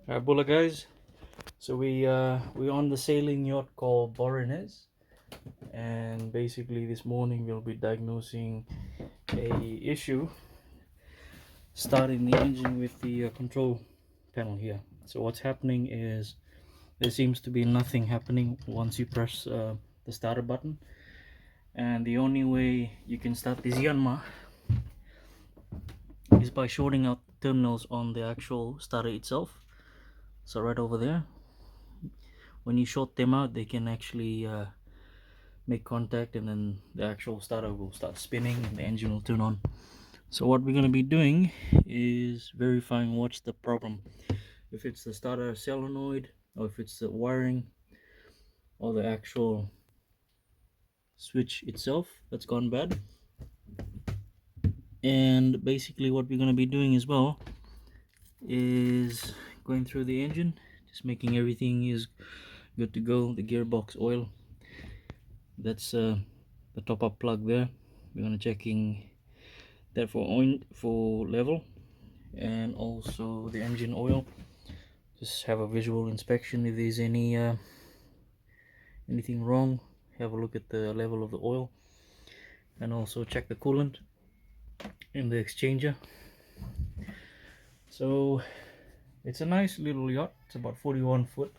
Bula guys, so we're on the sailing yacht called Borinez, and basically this morning we'll be diagnosing a issue starting the engine with the control panel here. So what's happening is there seems to be nothing happening once you press the starter button, and the only way you can start this Yanmar is by shorting out terminals on the actual starter itself. So right over there, when you short them out, they can actually make contact, and then the actual starter will start spinning and the engine will turn on. So what we're going to be doing is verifying what's the problem, if it's the starter solenoid, or if it's the wiring, or the actual switch itself that's gone bad. And basically what we're going to be doing as well is going through the engine, just making everything is good to go. The gearbox oil, that's the top up plug there, we're going to checking that for level, and also the engine oil. Just have a visual inspection if there's anything wrong. Have a look at the level of the oil, and also check the coolant in the exchanger. So it's a nice little yacht, it's about 41 foot.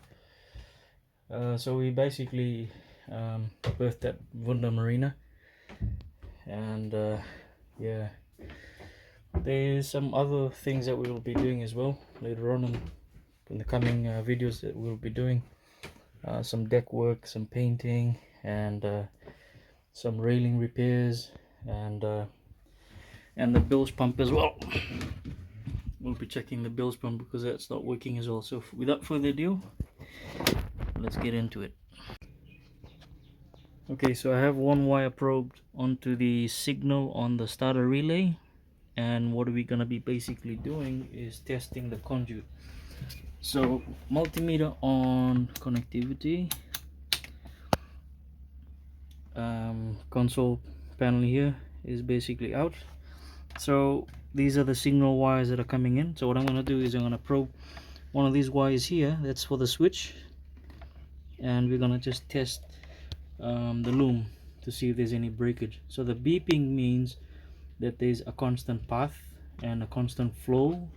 So we basically berthed at Vunda Marina, and yeah, there's some other things that we will be doing as well later on in the coming videos that we'll be doing. Some deck work, some painting, and some railing repairs, and the bilge pump as well. We'll be checking the bilge pump because that's not working as well. So without further ado, let's get into it. Okay, so I have one wire probed onto the signal on the starter relay, and what we're gonna be basically doing is testing the conduit. So multimeter on connectivity, console panel here is basically out. So these are the signal wires that are coming in. So what I'm going to do is I'm going to probe one of these wires here, that's for the switch, and we're going to just test the loom to see if there's any breakage. So the beeping means that there's a constant path and a constant flow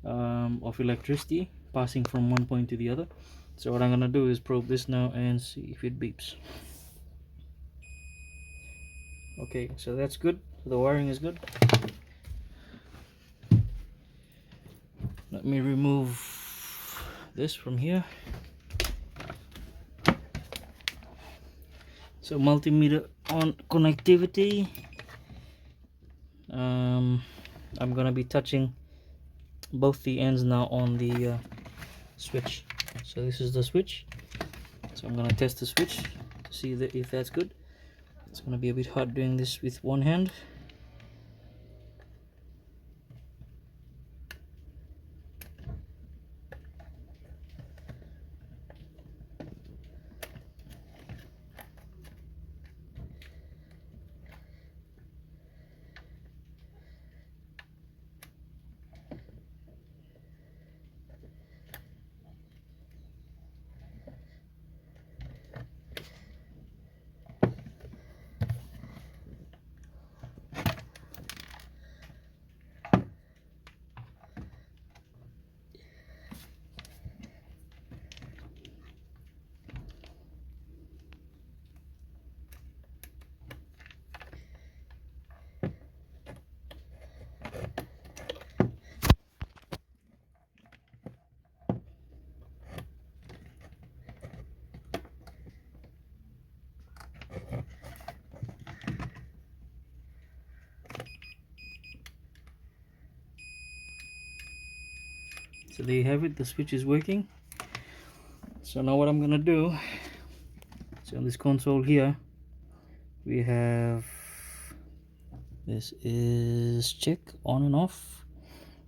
of electricity passing from one point to the other. So what I'm going to do is probe this now and see if it beeps. Okay, so that's good. The wiring is good. Let me remove this from here. So multimeter on connectivity. I'm gonna be touching both the ends now on the switch. So this is the switch. So I'm gonna test the switch to see if that's good. It's gonna be a bit hard doing this with one hand. So there you have it, the switch is working. So now what I'm gonna do, so on this console here we have, this is check on and off.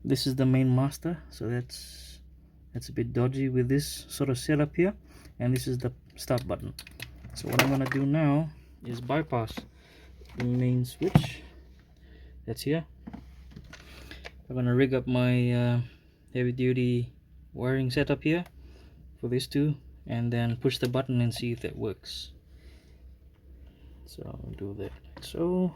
This is the main master, so that's a bit dodgy with this sort of setup here, and this is the start button. So what I'm gonna do now is bypass the main switch that's here. I'm gonna rig up my heavy duty wiring setup here for these two, and then push the button and see if that works. So I'll do that like so.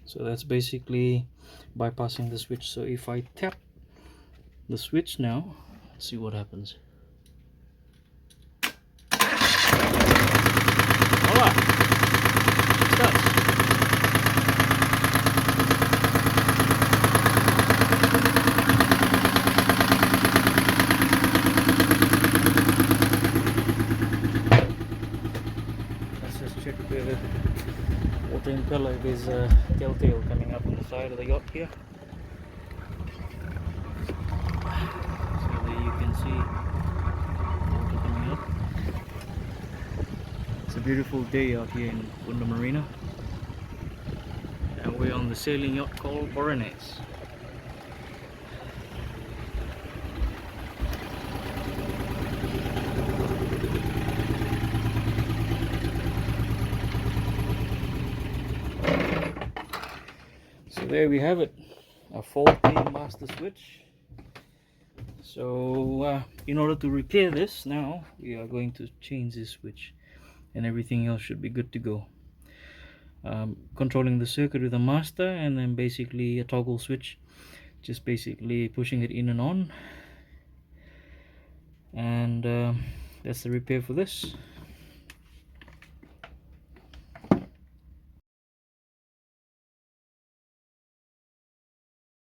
So that's basically bypassing the switch. So if I tap the switch now, let's see what happens. Voila! It starts. Let's just check where the water impeller. There's a telltale coming up on the side of the yacht here. So there you can see water coming up. It's a beautiful day out here in Bunda Marina, and we're on the sailing yacht called Borones. So there we have it, a faulty master switch. So in order to repair this, now we are going to change this switch, and everything else should be good to go. Controlling the circuit with a master, and then basically a toggle switch, just basically pushing it in and on, and that's the repair for this.